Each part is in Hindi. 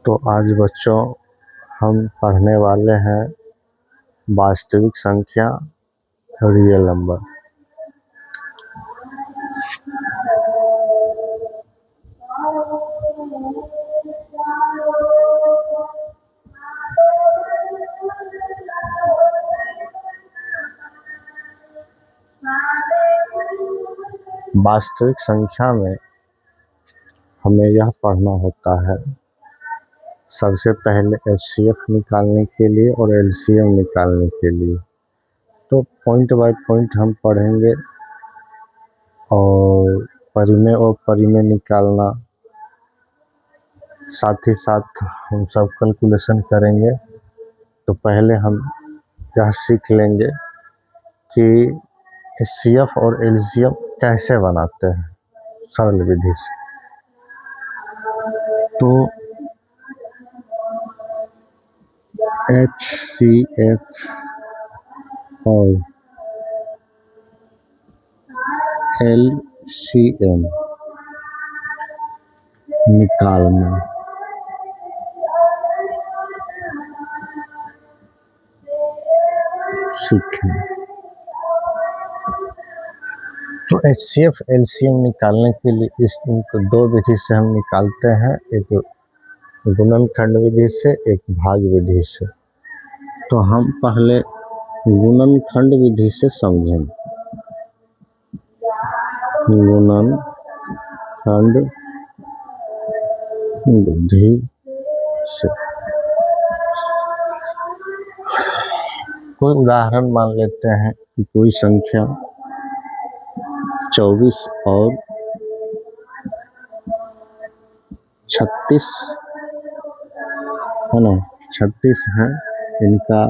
तो आज बच्चों हम पढ़ने वाले हैं वास्तविक संख्या रियल नंबर। वास्तविक संख्या में हमें यह पढ़ना होता है सबसे पहले एचसीएफ निकालने के लिए और एलसीएम निकालने के लिए। तो पॉइंट बाय पॉइंट हम पढ़ेंगे और परिमेय और परिमेय निकालना, साथ ही साथ हम सब कैलकुलेशन करेंगे। तो पहले हम यह सीख लेंगे कि एचसीएफ और एलसीएम कैसे बनाते हैं सरल विधि से। तो एचसीएफ और एलसीएम निकालना। सीखें। तो एचसीएफ एलसीएम निकालने के लिए इनको दो विधि से हम निकालते हैं, एक गुणनखंड विधि से, एक भाग विधि से। तो हम पहले गुणनखंड विधि से समझेंगे। गुणनखंड विधि से कोई उदाहरण मान लेते हैं कि कोई संख्या 24 और 36 है ना, 36 है। इनका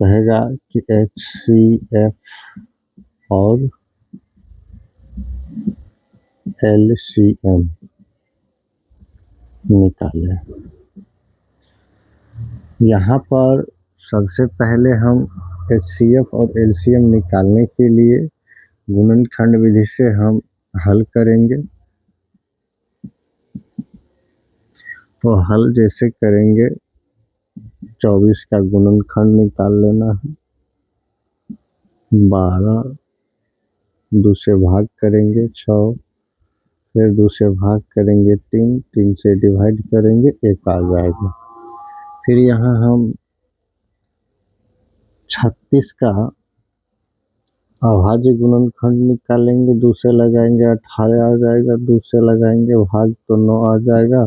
कहेगा कि एचसीएफ और एलसीएम निकालें। यहाँ पर सबसे पहले हम एचसीएफ और एलसीएम निकालने के लिए गुणनखंड विधि से हम हल करेंगे। तो हल जैसे करेंगे, 24 का गुणनखंड निकाल लेना है, 12 दूसरे भाग करेंगे 6, फिर दूसरे भाग करेंगे 3, 3 से डिवाइड करेंगे 1 आ जाएगा। फिर यहाँ हम 36 का अभाज्य गुणनखंड निकालेंगे, 2 से लगाएंगे 18 आ जाएगा, 2 से लगाएंगे भाग तो 9 आ जाएगा,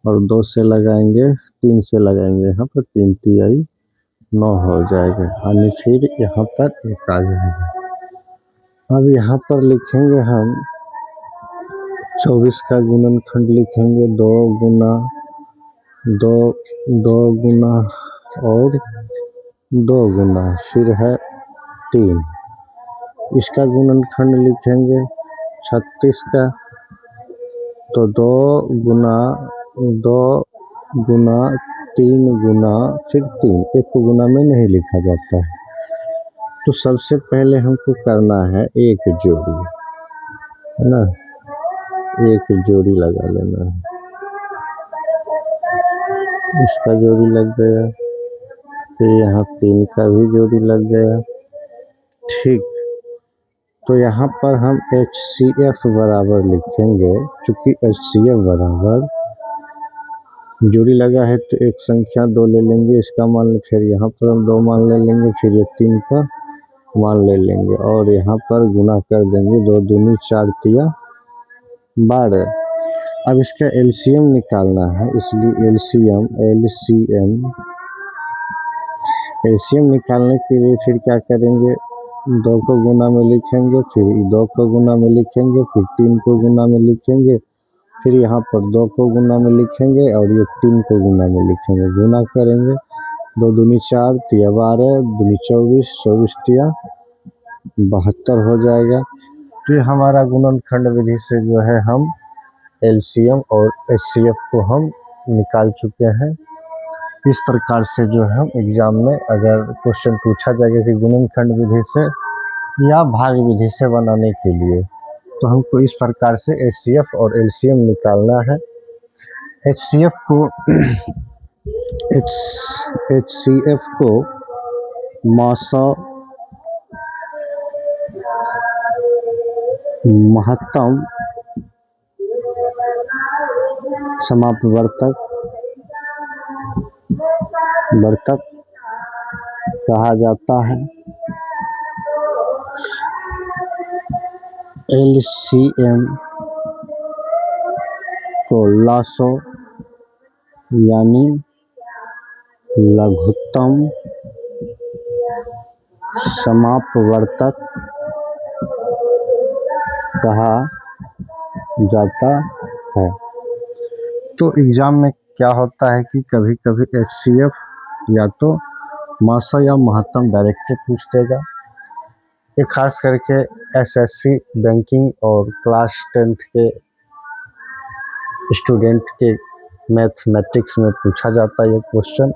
और 2 से लगाएंगे 3 से लगाएंगे यहाँ पर 3 तिहाई 9 हो जाएगा, यानी फिर यहाँ पर 1 आ जाएगा। अब यहाँ पर लिखेंगे हम 24 का गुणनखंड लिखेंगे 2 गुना 2, 2 गुना और 2 गुना, फिर है 3। इसका गुणनखंड लिखेंगे 36 का, तो 2 गुना 2 गुना 3 गुना फिर 3, एक को गुना में नहीं लिखा जाता है। तो सबसे पहले हमको करना है एक जोड़ी, है ना, एक जोड़ी लगा लेना है। इसका जोड़ी लग गया, फिर यहाँ 3 का भी जोड़ी लग गया। ठीक, तो यहाँ पर हम एचसीएफ बराबर लिखेंगे, क्योंकि एचसीएफ बराबर जोड़ी लगा है तो एक संख्या 2 ले लेंगे, इसका मान, फिर यहाँ पर हम 2 मान ले लेंगे, फिर ये 3 का मान ले लेंगे और यहाँ पर गुना कर देंगे, 2 दूनी 4 तिया 12। अब इसका एलसीएम निकालना है, इसलिए एलसीएम निकालने के लिए फिर क्या करेंगे, 2 को गुना में लिखेंगे, फिर 2 को गुना में लिखेंगे, फिर 3 को गुना में लिखेंगे, फिर यहाँ पर 2 को गुना में लिखेंगे और ये 3 को गुना में लिखेंगे, गुना करेंगे, 2 दूनी 4 तिया 12, दूनी 24, 24 तिया 72 हो जाएगा। तो हमारा गुणनखंड विधि से जो है हम एलसीएम और एचसीएफ को हम निकाल चुके हैं। इस प्रकार से जो है हम एग्जाम में अगर क्वेश्चन पूछा जाएगा कि गुणनखंड विधि से या भाग विधि से बनाने के लिए, तो हमको इस प्रकार से एचसीएफ और एलसीएम निकालना है। HCF को HCF को मासा महत्तम वर्तक कहा जाता है। LCM को लासो यानी लघुत्तम समापवर्तक कहा जाता है। तो एग्जाम में क्या होता है कि कभी कभी HCF या तो मासा या महत्तम डायरेक्ट पूछ देगा। ये खास करके SSC बैंकिंग और क्लास 10th के स्टूडेंट के मैथमेटिक्स में पूछा जाता है ये क्वेश्चन।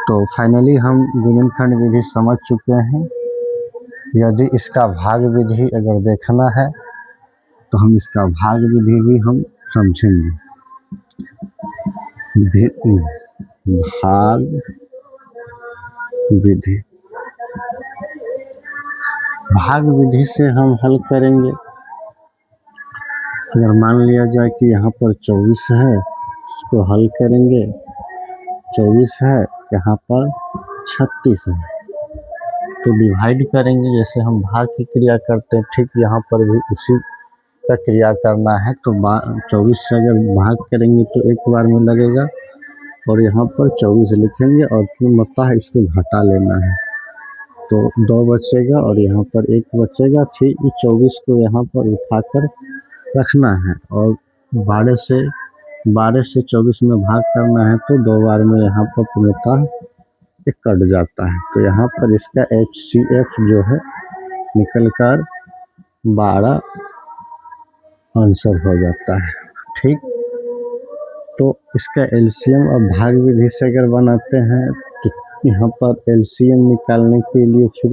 तो फाइनली हम गुणनखंड विधि समझ चुके हैं। यदि इसका भाग विधि अगर देखना है तो हम इसका भाग विधि भी हम समझेंगे। भाग विधि, भाग विधि से हम हल करेंगे। अगर मान लिया जाए कि यहाँ पर 24 है, इसको हल करेंगे। 24 है, यहाँ पर 36 है, तो डिवाइड करेंगे। जैसे हम भाग की क्रिया करते हैं ठीक यहाँ पर भी उसी का क्रिया करना है। तो 24 से अगर भाग करेंगे तो एक बार में लगेगा और यहाँ पर 24 लिखेंगे और फिर मता है इसको घटा लेना है। तो 2 बचेगा और यहाँ पर 1 बचेगा। फिर इस 24 को यहाँ पर उठाकर रखना है और 12 से 24 में भाग करना है। तो 2 बार में यहाँ पर पूर्णतः कट जाता है। तो यहाँ पर इसका HCF जो है निकल कर 12 आंसर हो जाता है। ठीक, तो इसका LCM और भाग विधि से अगर बनाते हैं तो यहाँ पर LCM निकालने के लिए फिर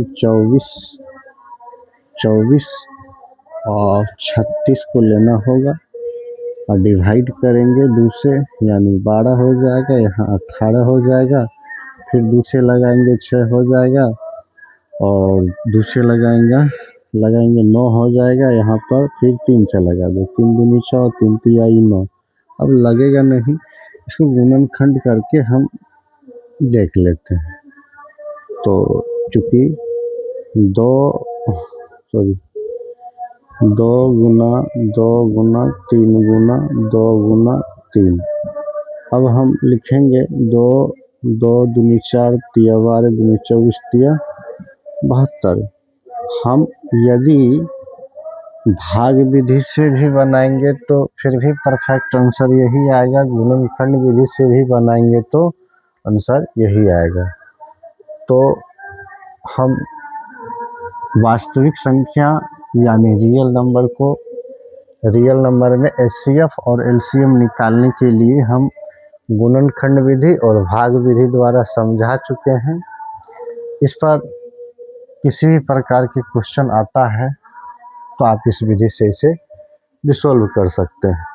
24 और 36 को लेना होगा और डिवाइड करेंगे 2 से, यानी 12 हो जाएगा। यहाँ 18 हो जाएगा। फिर 2 से लगाएंगे 6 हो जाएगा और 2 से लगाएंगे 9 हो जाएगा। यहाँ पर फिर 3 से लगा दो, 3 दूनी 6, 3 तिहाई 9। अब लगेगा नहीं, इसको गुणनखंड करके हम देख लेते हैं। तो चूँकि 2 गुना 3 गुना 2 गुना 3। अब हम लिखेंगे 2 दूनी 4 तिया 12 दूनी 24 तिया 72। हम यदि भाग विधि से भी बनाएंगे तो फिर भी परफेक्ट आंसर यही आएगा। गुणनखंड विधि से भी बनाएंगे तो आंसर यही आएगा। तो हम वास्तविक संख्या यानी रियल नंबर में HCF और LCM निकालने के लिए हम गुणनखंड विधि और भाग विधि द्वारा समझा चुके हैं। इस पर किसी भी प्रकार के क्वेश्चन आता है तो आप इस विधि से इसे रिसॉल्व कर सकते हैं।